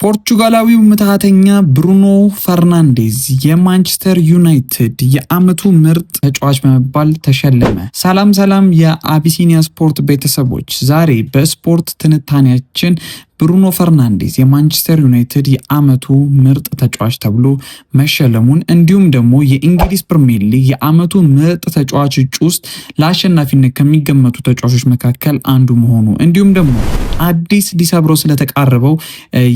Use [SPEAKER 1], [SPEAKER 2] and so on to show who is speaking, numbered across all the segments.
[SPEAKER 1] ፖርቹጋላዊው ምትሃተኛ ብሩኖ ፈርናንዴዝ የማንቸስተር ዩናይትድ የዓመቱ ምርጥ ተጫዋች በመባል ተሸለመ። ሰላም የአቢሲኒያ ስፖርት ቤተሰቦች፣ ዛሬ በስፖርት ትንታኔያችን ብሩኖ ፈርናንዴዝ የማንቸስተር ዩናይትድ የዓመቱ ምርጥ ተጫዋች ተብሎ መሸለሙን እንዲሁም ደግሞ የእንግሊዝ ፕሪሚየር ሊግ የዓመቱ ምርጥ ተጫዋች እጩ ውስጥ ለአሸናፊነት ከሚገመቱ ተጫዋቾች መካከል አንዱ መሆኑ እንዲሁም ደግሞ አዲስ ሊሰብረው ስለተቃረበው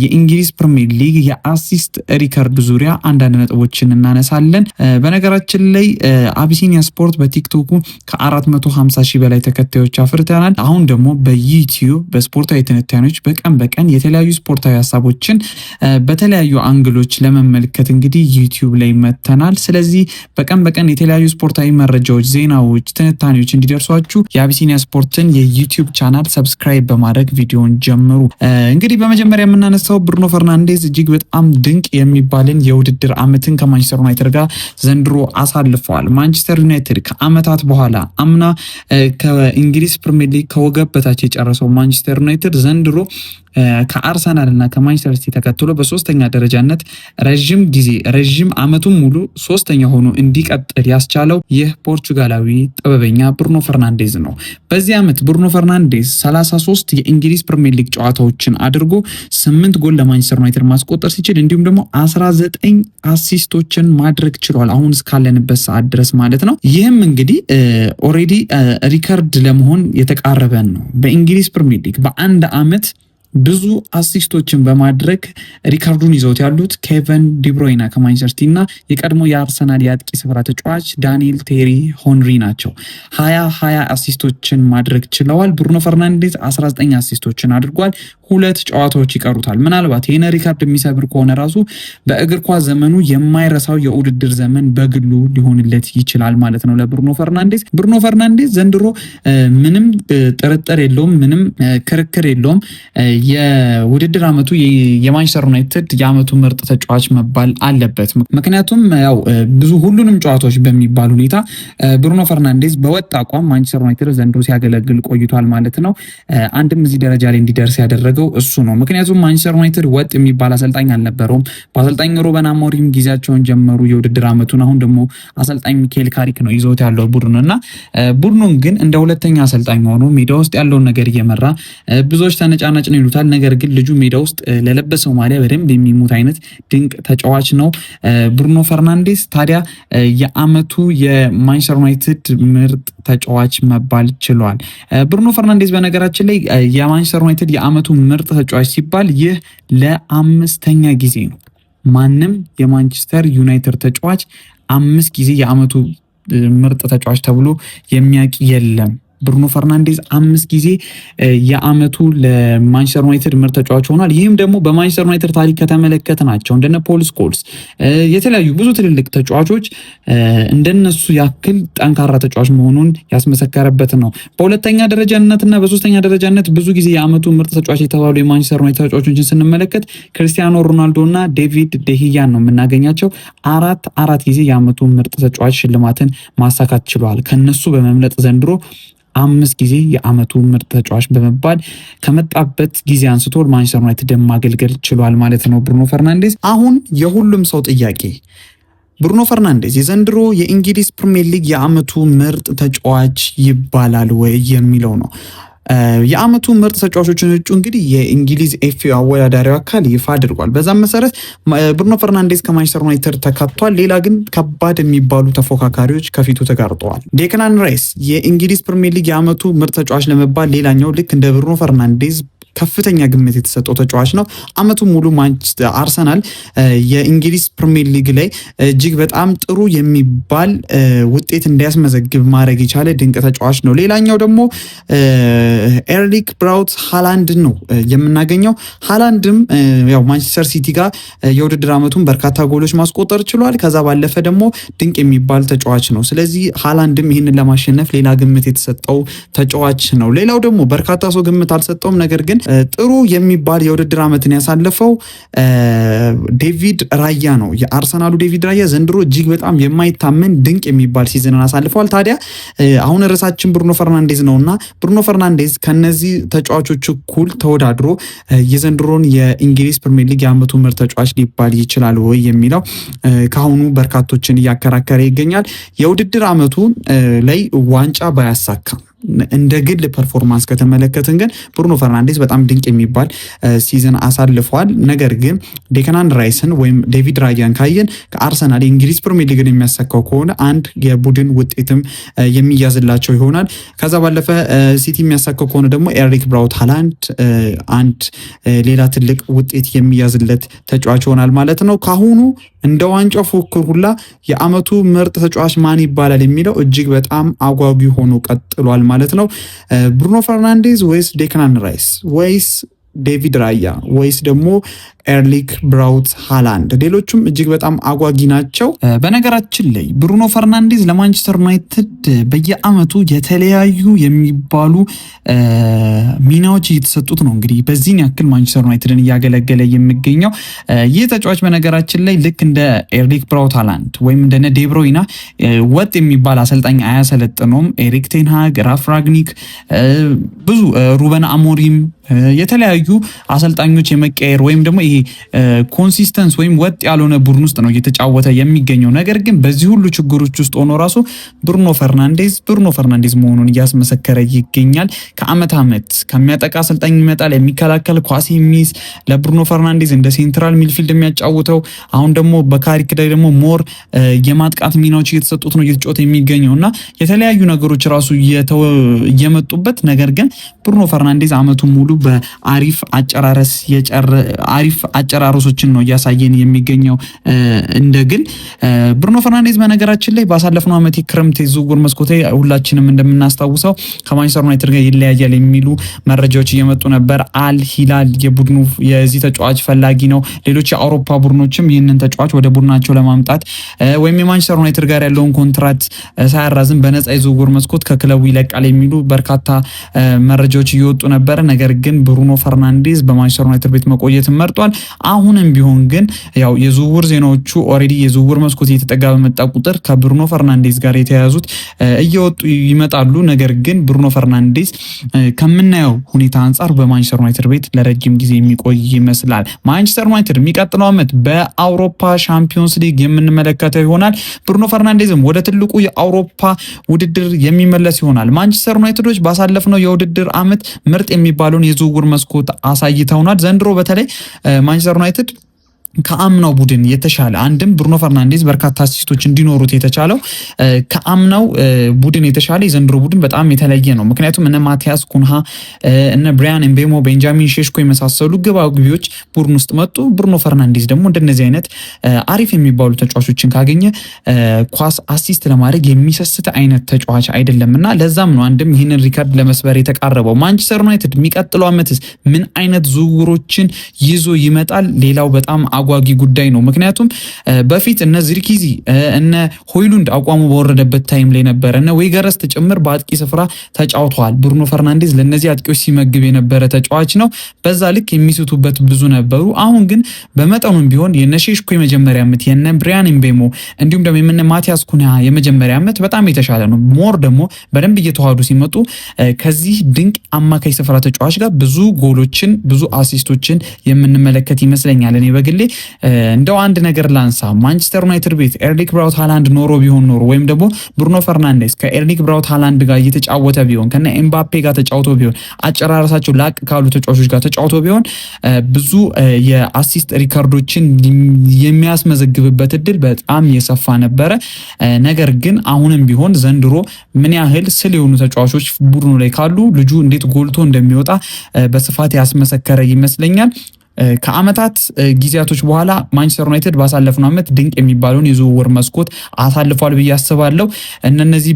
[SPEAKER 1] የእንግሊዝ ፕሪሚየር ሊግ የአሲስት ሪከርድ ዙሪያ አንዳንድ ነጥቦችን እናነሳለን። በነገራችን ላይ አቢሲኒያ ስፖርት በቲክቶኩ ከ450 ሺህ በላይ ተከታዮች አፍርተናል። አሁን ደግሞ በዩቲዩብ በስፖርታዊ ትንታኔዎች በቀን የተለያዩ ስፖርታዊ ሀሳቦችን በተለያዩ አንግሎች ለመመልከት እንግዲህ ዩቲዩብ ላይ መተናል። ስለዚህ በቀን የተለያዩ ስፖርታዊ መረጃዎች፣ ዜናዎች፣ ትንታኔዎች እንዲደርሷችሁ የአቢሲኒያ ስፖርትን የዩቲዩብ ቻናል ሰብስክራይብ በማድረግ ቪዲዮን ጀምሩ። እንግዲህ በመጀመሪያ የምናነሳው ብሩኖ ፈርናንዴዝ እጅግ በጣም ድንቅ የሚባልን የውድድር ዓመትን ከማንቸስተር ዩናይትድ ጋር ዘንድሮ አሳልፈዋል። ማንቸስተር ዩናይትድ ከዓመታት በኋላ አምና ከእንግሊዝ ፕሪሚየር ሊግ ከወገብ በታች የጨረሰው ማንቸስተር ዩናይትድ ዘንድሮ ከአርሰናል እና ከማንቸስተር ሲቲ ተከትሎ በሶስተኛ ደረጃነት ረዥም ዓመቱን ሙሉ ሶስተኛ ሆኖ እንዲቀጥል ያስቻለው ይህ ፖርቹጋላዊ ጥበበኛ ብሩኖ ፈርናንዴዝ ነው። በዚህ ዓመት ብሩኖ ፈርናንዴዝ 33 የእንግሊዝ ፕሪሚየር ሊግ ጨዋታዎችን አድርጎ 8 ጎል ለማንቸስተር ዩናይትድ ማስቆጠር ሲችል እንዲሁም ደግሞ 19 አሲስቶችን ማድረግ ችሏል፣ አሁን እስካለንበት ሰዓት ድረስ ማለት ነው። ይህም እንግዲህ ኦሬዲ ሪከርድ ለመሆን የተቃረበ ነው። በእንግሊዝ ፕሪሚየር ሊግ በአንድ ዓመት ብዙ አሲስቶችን በማድረግ ሪካርዱን ይዘውት ያሉት ኬቨን ዲብሮይና ከማንቸስተር ሲቲ እና የቀድሞ የአርሰናል የአጥቂ ስፍራ ተጫዋች ዳንኤል ቴሪ ሆንሪ ናቸው። 20 አሲስቶችን ማድረግ ችለዋል። ብሩኖ ፈርናንዴዝ 19 አሲስቶችን አድርጓል። 2 ጨዋታዎች ይቀሩታል። ምናልባት ይህን ሪካርድ የሚሰብር ከሆነ ራሱ በእግር ኳስ ዘመኑ የማይረሳው የውድድር ዘመን በግሉ ሊሆንለት ይችላል ማለት ነው ለብሩኖ ፈርናንዴዝ። ብሩኖ ፈርናንዴዝ ዘንድሮ ምንም ጥርጥር የለውም፣ ምንም ክርክር የለውም የውድድር ዓመቱ የማንቸስተር ዩናይትድ የዓመቱ ምርጥ ተጫዋች መባል አለበት። ምክንያቱም ያው ሁሉንም ጨዋታዎች በሚባል ሁኔታ ብሩኖ ፈርናንዴዝ በወጥ አቋም ማንቸስተር ዩናይትድ ዘንድሮ ሲያገለግል ቆይቷል ማለት ነው። አንድም እዚህ ደረጃ ላይ እንዲደርስ ያደረገው እሱ ነው። ምክንያቱም ማንቸስተር ዩናይትድ ወጥ የሚባል አሰልጣኝ አልነበረውም። በአሰልጣኝ ሩበን አሞሪም ጊዜያቸውን ጀመሩ የውድድር ዓመቱን። አሁን ደግሞ አሰልጣኝ ሚካኤል ካሪክ ነው ይዞት ያለው ቡድኑ እና ቡድኑን ግን እንደ ሁለተኛ አሰልጣኝ ሆኖ ሜዳ ውስጥ ያለውን ነገር እየመራ ብዙዎች ተነጫናጭ ነው ይሉታል። ነገር ግን ልጁ ሜዳ ውስጥ ለለበሰው ማሊያ በደንብ የሚሞት አይነት ድንቅ ተጫዋች ነው ብሩኖ ፈርናንዴዝ። ታዲያ የዓመቱ የማንቸስተር ዩናይትድ ምርጥ ተጫዋች መባል ችሏል። ብሩኖ ፈርናንዴዝ በነገራችን ላይ የማንቸስተር ዩናይትድ የዓመቱ ምርጥ ተጫዋች ሲባል ይህ ለ5ኛ ጊዜ ነው። ማንም የማንቸስተር ዩናይትድ ተጫዋች 5 ጊዜ የዓመቱ ምርጥ ተጫዋች ተብሎ የሚያውቅ የለም። ብሩኖ ፈርናንዴዝ 5 ጊዜ የዓመቱ ለማንቸስተር ዩናይትድ ምርጥ ተጫዋች ሆኗል። ይህም ደግሞ በማንቸስተር ዩናይትድ ታሪክ ከተመለከትናቸው እንደነ ፖል ስኮልስ የተለያዩ ብዙ ትልልቅ ተጫዋቾች እንደነሱ ያክል ጠንካራ ተጫዋች መሆኑን ያስመሰከረበት ነው። በሁለተኛ ደረጃነትና በሶስተኛ ደረጃነት ብዙ ጊዜ የዓመቱ ምርጥ ተጫዋች የተባሉ የማንቸስተር ዩናይትድ ተጫዋቾችን ስንመለከት ክርስቲያኖ ሮናልዶ እና ዴቪድ ደሂያን ነው የምናገኛቸው። አራት ጊዜ የዓመቱ ምርጥ ተጫዋች ሽልማትን ማሳካት ችለዋል። ከነሱ በመምለጥ ዘንድሮ 5 ጊዜ የዓመቱ ምርጥ ተጫዋች በመባል ከመጣበት ጊዜ አንስቶ ማንቸስተር ዩናይትድ ማገልገል ችሏል ማለት ነው ብሩኖ ፈርናንዴዝ። አሁን የሁሉም ሰው ጥያቄ ብሩኖ ፈርናንዴዝ የዘንድሮ የእንግሊዝ ፕሪሚየር ሊግ የዓመቱ ምርጥ ተጫዋች ይባላል ወይ የሚለው ነው። የዓመቱ ምርጥ ተጫዋቾችን እጩ እንግዲህ የእንግሊዝ ኤፍኤ አወዳዳሪው አካል ይፋ አድርጓል። በዛም መሰረት ብሩኖ ፈርናንዴዝ ከማንቸስተር ዩናይትድ ተካቷል። ሌላ ግን ከባድ የሚባሉ ተፎካካሪዎች ከፊቱ ተጋርጠዋል። ዴክላን ራይስ የእንግሊዝ ፕሪሚየር ሊግ የዓመቱ ምርጥ ተጫዋች ለመባል ሌላኛው ልክ እንደ ብሩኖ ፈርናንዴዝ ከፍተኛ ግምት የተሰጠው ተጫዋች ነው። ዓመቱን ሙሉ አርሰናል የእንግሊዝ ፕሪሚየር ሊግ ላይ እጅግ በጣም ጥሩ የሚባል ውጤት እንዲያስመዘግብ ማድረግ የቻለ ድንቅ ተጫዋች ነው። ሌላኛው ደግሞ ኤርሊክ ብራውት ሃላንድ ነው የምናገኘው። ሃላንድም ያው ማንቸስተር ሲቲ ጋር የውድድር ዓመቱን በርካታ ጎሎች ማስቆጠር ችሏል። ከዛ ባለፈ ደግሞ ድንቅ የሚባል ተጫዋች ነው። ስለዚህ ሃላንድም ይህንን ለማሸነፍ ሌላ ግምት የተሰጠው ተጫዋች ነው። ሌላው ደግሞ በርካታ ሰው ግምት አልሰጠውም፣ ነገር ግን ጥሩ የሚባል የውድድር ዓመትን ያሳለፈው ዴቪድ ራያ ነው። የአርሰናሉ ዴቪድ ራያ ዘንድሮ እጅግ በጣም የማይታመን ድንቅ የሚባል ሲዝንን አሳልፈዋል። ታዲያ አሁን ርዕሳችን ብሩኖ ፈርናንዴዝ ነውና ብሩኖ ፈርናንዴዝ ከነዚህ ተጫዋቾች እኩል ተወዳድሮ የዘንድሮን የእንግሊዝ ፕሪሚየር ሊግ የዓመቱ ምርጥ ተጫዋች ሊባል ይችላል ወይ የሚለው ከአሁኑ በርካቶችን እያከራከረ ይገኛል። የውድድር ዓመቱ ላይ ዋንጫ ባያሳካም እንደ ግል ፐርፎርማንስ ከተመለከትን ግን ብሩኖ ፈርናንዴዝ በጣም ድንቅ የሚባል ሲዝን አሳልፏል። ነገር ግን ዴክላን ራይስን ወይም ዴቪድ ራያን ካየን ከአርሰናል የእንግሊዝ ፕሪሚየር ሊግን የሚያሳካው ከሆነ አንድ የቡድን ውጤትም የሚያዝላቸው ይሆናል። ከዛ ባለፈ ሲቲ የሚያሳካው ከሆነ ደግሞ ኤርሊክ ብራውት ሃላንድ አንድ ሌላ ትልቅ ውጤት የሚያዝለት ተጫዋች ይሆናል ማለት ነው። ካሁኑ እንደ ዋንጫው ፉክክር ሁላ የዓመቱ ምርጥ ተጫዋች ማን ይባላል የሚለው እጅግ በጣም አጓጊ ሆኖ ቀጥሏል ማለት ነው። ብሩኖ ፈርናንዴዝ ወይስ ዴክላን ራይስ ወይስ ዴቪድ ራያ ወይስ ደግሞ ኤርሊክ ብራውት ሃላንድ? ሌሎቹም እጅግ በጣም አጓጊ ናቸው። በነገራችን ላይ ብሩኖ ፈርናንዴዝ ለማንቸስተር ዩናይትድ በየአመቱ የተለያዩ የሚባሉ ሚናዎች እየተሰጡት ነው። እንግዲህ በዚህን ያክል ማንቸስተር ዩናይትድን እያገለገለ የሚገኘው ይህ ተጫዋች በነገራችን ላይ ልክ እንደ ኤርሊክ ብራውት ሃላንድ ወይም እንደ ዴብሮይና ወጥ የሚባል አሰልጣኝ አያሰለጥነውም። ኤሪክ ቴንሃግ፣ ራፍ ራግኒክ፣ ብዙ ሩበን አሞሪም የተለያዩ አሰልጣኞች የመቀየር ወይም ደግሞ ይሄ ኮንሲስተንስ ወይም ወጥ ያልሆነ ቡድን ውስጥ ነው እየተጫወተ የሚገኘው። ነገር ግን በዚህ ሁሉ ችግሮች ውስጥ ሆኖ ራሱ ብሩኖ ፈርናንዴዝ መሆኑን እያስመሰከረ ይገኛል። ከአመት አመት ከሚያጠቃ አሰልጣኝ ይመጣል፣ የሚከላከል ኳስ የሚይዝ ለብሩኖ ፈርናንዴዝ እንደ ሴንትራል ሚድፊልድ የሚያጫውተው አሁን ደግሞ በካሪክ ላይ ደግሞ ሞር የማጥቃት ሚናዎች እየተሰጡት ነው እየተጫወተ የሚገኘው እና የተለያዩ ነገሮች ራሱ እየመጡበት ነገር ግን ብሩኖ ፈርናንዴዝ አመቱ ሙሉ በአሪፍ አጨራረሶችን ነው እያሳየን የሚገኘው። እንደግል ብሩኖ ፈርናንዴዝ በነገራችን ላይ ባሳለፍነው ዓመት የክረምት የዝውውር መስኮት ሁላችንም እንደምናስታውሰው ከማንቸስተር ዩናይትድ ጋር ይለያያል የሚሉ መረጃዎች እየመጡ ነበር። አል ሂላል የቡድኑ የዚህ ተጫዋች ፈላጊ ነው። ሌሎች የአውሮፓ ቡድኖችም ይህንን ተጫዋች ወደ ቡድናቸው ለማምጣት ወይም የማንቸስተር ዩናይትድ ጋር ያለውን ኮንትራት ሳያራዝም በነፃ የዝውውር መስኮት ከክለቡ ይለቃል የሚሉ በርካታ መረጃዎች እየወጡ ነበረ። ነገር ግን ብሩኖ ፈርናንዴዝ በማንቸስተር ዩናይትድ ቤት መቆየትን መርጧል። አሁንም ቢሆን ግን ያው የዝውውር ዜናዎቹ ኦሬዲ የዝውውር መስኮት እየተጠጋ በመጣ ቁጥር ከብሩኖ ፈርናንዴዝ ጋር የተያያዙት እየወጡ ይመጣሉ። ነገር ግን ብሩኖ ፈርናንዴዝ ከምናየው ሁኔታ አንጻር በማንቸስተር ዩናይትድ ቤት ለረጅም ጊዜ የሚቆይ ይመስላል። ማንቸስተር ዩናይትድ የሚቀጥለው ዓመት በአውሮፓ ሻምፒዮንስ ሊግ የምንመለከተው ይሆናል። ብሩኖ ፈርናንዴዝም ወደ ትልቁ የአውሮፓ ውድድር የሚመለስ ይሆናል። ማንቸስተር ዩናይትዶች ባሳለፍነው የውድድር ዓመት ምርጥ የሚባለውን የዝውውር መስኮት አሳይተውናል። ዘንድሮ በተለይ ማንቸስተር ዩናይትድ ከአምናው ቡድን የተሻለ አንድም ብሩኖ ፈርናንዴዝ በርካታ አሲስቶች እንዲኖሩት የተቻለው ከአምናው ቡድን የተሻለ የዘንድሮ ቡድን በጣም የተለየ ነው። ምክንያቱም እነ ማቲያስ ኩንሃ፣ እነ ብሪያን ኤምቤሞ፣ ቤንጃሚን ሼሽኮ የመሳሰሉ ግባግቢዎች ቡድን ውስጥ መጡ። ብሩኖ ፈርናንዴዝ ደግሞ እንደነዚህ አይነት አሪፍ የሚባሉ ተጫዋቾችን ካገኘ ኳስ አሲስት ለማድረግ የሚሰስት አይነት ተጫዋች አይደለምና ለዛም ነው አንድም ይህንን ሪከርድ ለመስበር የተቃረበው። ማንቸስተር ዩናይትድ የሚቀጥለው ዓመትስ ምን አይነት ዝውውሮችን ይዞ ይመጣል? ሌላው በጣም አጓጊ ጉዳይ ነው። ምክንያቱም በፊት እነ ዚርኪዚ እነ ሆይሉንድ አቋሙ በወረደበት ታይም ላይ ነበር እነ ዌገረስ ጭምር በአጥቂ ስፍራ ተጫውተዋል። ብሩኖ ፈርናንዴዝ ለነዚህ አጥቂዎች ሲመግብ የነበረ ተጫዋች ነው። በዛ ልክ የሚስቱበት ብዙ ነበሩ። አሁን ግን በመጠኑም ቢሆን የነ ሼሽኮ የመጀመሪያ ዓመት የነ ብሪያን ኤምቤሞ እንዲሁም ደግሞ የነ ማቲያስ ኩንሃ የመጀመሪያ ዓመት በጣም የተሻለ ነው። ሞር ደግሞ በደንብ እየተዋሃዱ ሲመጡ ከዚህ ድንቅ አማካይ ስፍራ ተጫዋች ጋር ብዙ ጎሎችን ብዙ አሲስቶችን የምንመለከት ይመስለኛል። እኔ በግሌ እንደው አንድ ነገር ላንሳ። ማንቸስተር ዩናይትድ ቤት ኤርሊክ ብራውት ሃላንድ ኖሮ ቢሆን ኖሮ ወይም ደግሞ ብሩኖ ፈርናንዴዝ ከኤርሊክ ብራውት ሃላንድ ጋር እየተጫወተ ቢሆን ከነ ኤምባፔ ጋር ተጫውቶ ቢሆን አጨራረሳቸው ላቅ ካሉ ተጫዋቾች ጋር ተጫውቶ ቢሆን ብዙ የአሲስት ሪካርዶችን የሚያስመዘግብበት እድል በጣም የሰፋ ነበረ። ነገር ግን አሁንም ቢሆን ዘንድሮ ምን ያህል ስል የሆኑ ተጫዋቾች ቡድኑ ላይ ካሉ ልጁ እንዴት ጎልቶ እንደሚወጣ በስፋት ያስመሰከረ ይመስለኛል። ከአመታት ጊዜያቶች በኋላ ማንቸስተር ዩናይትድ ባሳለፍነው አመት ድንቅ የሚባለውን የዝውውር መስኮት አሳልፏል ብዬ አስባለሁ። እነዚህ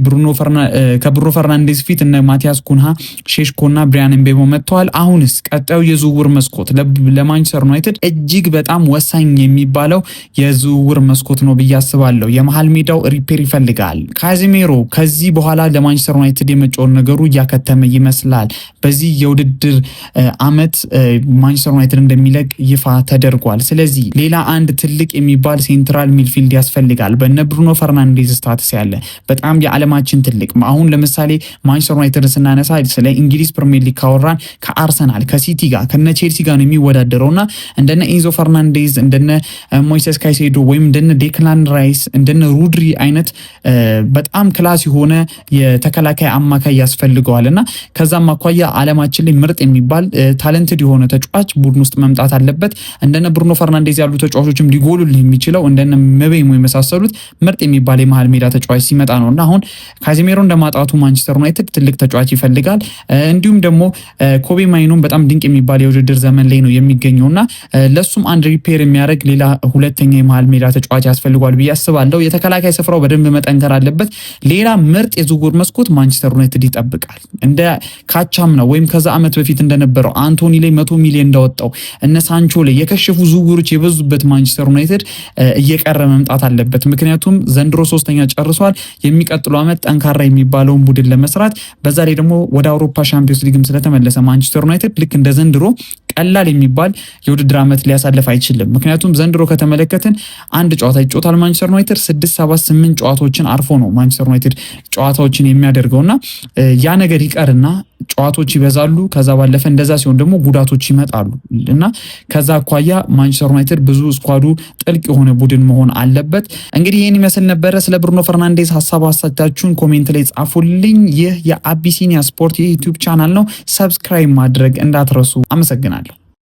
[SPEAKER 1] ከብሩኖ ፈርናንዴዝ ፊት እነ ማቲያስ ኩንሃ፣ ሼሽኮና ብሪያን ምቤሞ መጥተዋል። አሁንስ ቀጣዩ የዝውውር መስኮት ለማንቸስተር ዩናይትድ እጅግ በጣም ወሳኝ የሚባለው የዝውውር መስኮት ነው ብዬ አስባለሁ። የመሃል ሜዳው ሪፔር ይፈልጋል። ካዚሜሮ ከዚህ በኋላ ለማንቸስተር ዩናይትድ የመጫወት ነገሩ እያከተመ ይመስላል። በዚህ የውድድር አመት ማንቸስተር ዩናይትድ እንደሚለቅ ይፋ ተደርጓል። ስለዚህ ሌላ አንድ ትልቅ የሚባል ሴንትራል ሚድፊልድ ያስፈልጋል። በነ ብሩኖ ፈርናንዴዝ ስታትስ ያለ በጣም የዓለማችን ትልቅ አሁን ለምሳሌ ማንቸስተር ዩናይትድ ስናነሳ ስለ እንግሊዝ ፕሪሚየር ሊግ ካወራን ከአርሰናል ከሲቲ ጋር ከነ ቼልሲ ጋር ነው የሚወዳደረውና እንደነ ኤንዞ ፈርናንዴዝ እንደነ ሞይሴስ ካይሴዶ ወይም እንደነ ዴክላን ራይስ እንደነ ሩድሪ አይነት በጣም ክላስ የሆነ የተከላካይ አማካይ ያስፈልገዋልና ከዛም አኳያ ዓለማችን ላይ ምርጥ የሚባል ታለንትድ የሆነ ተጫዋች ቡድን ውስጥ መምጣት አለበት። እንደነ ብሩኖ ፈርናንዴዝ ያሉ ተጫዋቾችም ሊጎሉልህ የሚችለው እንደነ መቤሞ የመሳሰሉት ምርጥ የሚባል የመሃል ሜዳ ተጫዋች ሲመጣ ነውና አሁን ካዚሜሮ እንደማጣቱ ማንቸስተር ዩናይትድ ትልቅ ተጫዋች ይፈልጋል። እንዲሁም ደግሞ ኮቤ ማይኖም በጣም ድንቅ የሚባል የውድድር ዘመን ላይ ነው የሚገኘውና ለሱም አንድ ሪፔር የሚያደርግ ሌላ ሁለተኛ የመሃል ሜዳ ተጫዋች ያስፈልጓል ብዬ አስባለሁ። የተከላካይ ስፍራው በደንብ መጠንከር አለበት። ሌላ ምርጥ የዝውውር መስኮት ማንቸስተር ዩናይትድ ይጠብቃል። እንደ ካቻም ነው ወይም ከዛ አመት በፊት እንደነበረው አንቶኒ ላይ 100 ሚሊዮን እንዳወጣው እነ ሳንቾ ላይ የከሸፉ ዝውውሮች የበዙበት ማንቸስተር ዩናይትድ እየቀረ መምጣት አለበት። ምክንያቱም ዘንድሮ 3ኛ ጨርሷል። የሚቀጥለው አመት ጠንካራ የሚባለውን ቡድን ለመስራት በዛ ላይ ደግሞ ወደ አውሮፓ ሻምፒዮንስ ሊግም ስለተመለሰ ማንቸስተር ዩናይትድ ልክ እንደ ዘንድሮ ቀላል የሚባል የውድድር አመት ሊያሳልፍ አይችልም። ምክንያቱም ዘንድሮ ከተመለከትን አንድ ጨዋታ ይጫወታል ማንቸስተር ዩናይትድ 6 7 8 ጨዋታዎችን አርፎ ነው ማንቸስተር ዩናይትድ ጨዋታዎችን የሚያደርገውና ያ ነገር ይቀርና ጨዋታዎች ይበዛሉ። ከዛ ባለፈ እንደዛ ሲሆን ደግሞ ጉዳቶች ይመጣሉ እና ከዛ አኳያ ማንቸስተር ዩናይትድ ብዙ ስኳዱ ጥልቅ የሆነ ቡድን መሆን አለበት። እንግዲህ ይህን ይመስል ነበረ። ስለ ብሩኖ ፈርናንዴዝ ሀሳብ አስተያየታችሁን ኮሜንት ላይ ጻፉልኝ። ይህ የአቢሲኒያ ስፖርት የዩቲዩብ ቻናል ነው። ሰብስክራይብ ማድረግ እንዳትረሱ። አመሰግናለሁ።